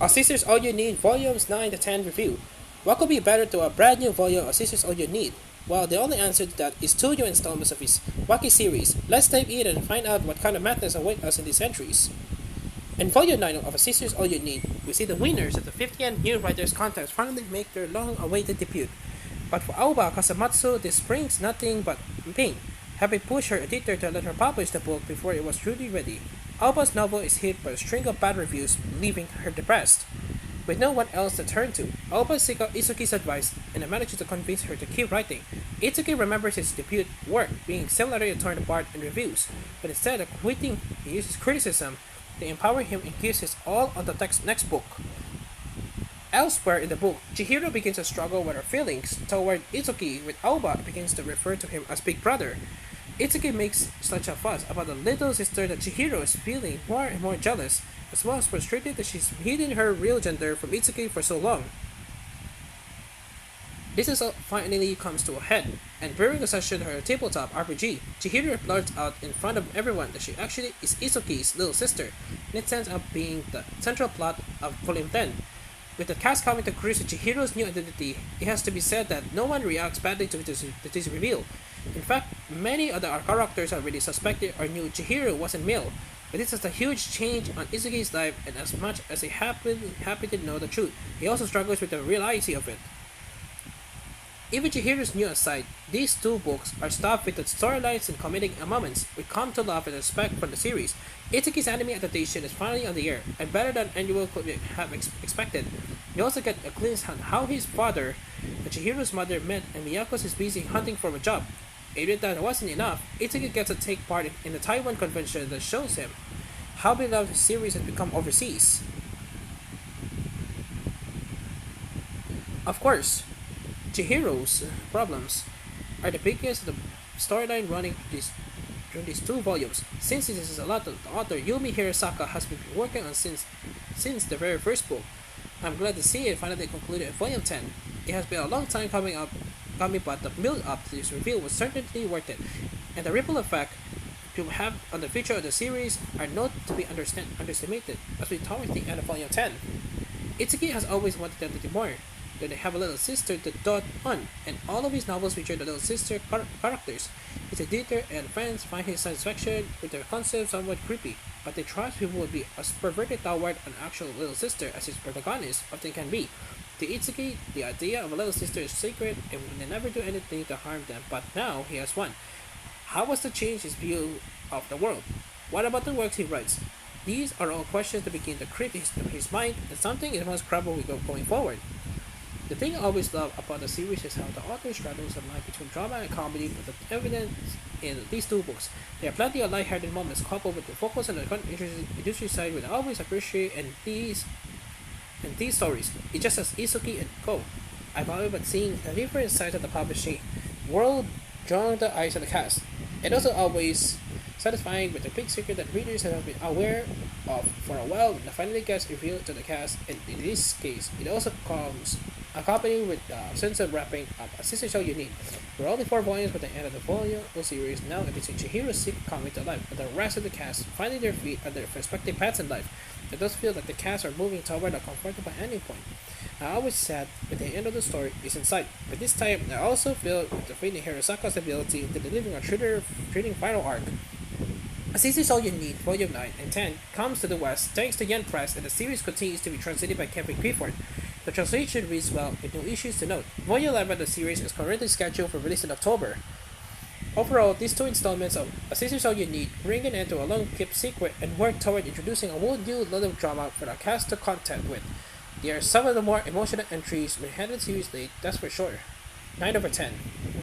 A Sisters All You Need Volumes 9 to 10 review. What could be better to a brand new volume of Sisters All You Need? Well, the only answer to that is two new installments of his wacky series. Let's dive in and find out what kind of madness awaits us in these entries. In Volume 9 of A Sisters All You Need, we see the winners of the 50th New Writers Contest finally make their long-awaited debut. But for Aoba Kasamatsu, this brings nothing but pain, having pushed her editor to let her publish the book before it was truly ready. Aoba's novel is hit by a string of bad reviews, leaving her depressed. With no one else to turn to, Aoba seeks out Itsuki's advice and manages to convince her to keep writing. Itsuki remembers his debut work being similarly torn apart in reviews, but instead of quitting, he uses criticism to empower him and gives his all on the next book. Elsewhere in the book, Chihiro begins to struggle with her feelings toward Itsuki, with Aoba begins to refer to him as Big Brother. Itsuki makes such a fuss about the little sister that Chihiro is feeling more and more jealous, as well as frustrated that she's hidden her real gender from Itsuki for so long. This is finally comes to a head, and during a session her tabletop RPG, Chihiro blurts out in front of everyone that she actually is Itsuki's little sister, and it ends up being the central plot of Volume 10. With the cast coming to grips with Chihiro's new identity, it has to be said that no one reacts badly to this reveal. In fact, many of the characters already suspected or knew Chihiro wasn't male, but this is a huge change on Itsuki's life, and as much as he happy to know the truth, he also struggles with the reality of it. Even Chihiro's new aside, these two books are stuffed with the storylines and comedic moments we come to love and respect from the series. Itsuki's anime adaptation is finally on the air, and better than anyone could have expected. We also get a glimpse on how his father and Chihiro's mother met, and Miyako is busy hunting for a job. If that wasn't enough, Itsuki gets to take part in the Taiwan convention that shows him how beloved his series has become overseas. Of course, Chihiro's problems are the biggest of the storyline running during these two volumes. Since this is a lot that the author Yumi Hirasaka has been working on since the very first book, I'm glad to see it finally concluded in Volume 10. It has been a long time coming, but the build up to this reveal was certainly worth it, and the ripple effect to have on the future of the series are not to be underestimated as we towards the end of Volume 10. Itsuki has always wanted them to do more. Then they have a little sister to dot on, and all of his novels feature the little sister characters. His editor and friends find his satisfaction with their concept somewhat creepy, but they trust people would be as perverted toward an actual little sister as his protagonist often can be. To Itsuki, the idea of a little sister is sacred and will never do anything to harm them, but now he has one. How was to change his view of the world? What about the works he writes? These are all questions that begin to creep his mind, and something is must grapple with going forward. The thing I always love about the series is how the author straddles the line between drama and comedy with the evidence in these two books. There are plenty of lighthearted moments coupled with the focus on the industry side which I always appreciate in these stories. It's just as Itsuki and Co. I've however seeing the different sides of the publishing world drawing the eyes of the cast. And also always satisfying with the big secret that readers have been aware of for a while and finally gets revealed to the cast, and in this case, it also comes accompanied with a sense of wrapping up a sister show you need. We're only 4 volumes by the end of the volume series now, and it's Chihiro's secret coming to life, and the rest of the cast finding their feet and their respective paths in life. It does feel like the cast are moving toward a comfortable ending point. I always said that the end of the story is in sight, but this time I also feel the Fate Hirasaka's ability in delivering a thrilling final arc. As this is all you need, Volume 9 and 10 comes to the West thanks to Yen Press, and the series continues to be translated by Kevin Clifford. The translation reads well with no issues to note. Volume 11 of the series is currently scheduled for release in October. Overall, these two installments of A Sister's All You Need bring an end to a long-kept secret and work toward introducing a whole new level of drama for the cast to contend with. They are some of the more emotional entries we had in the series late, that's for sure. 9 over 10.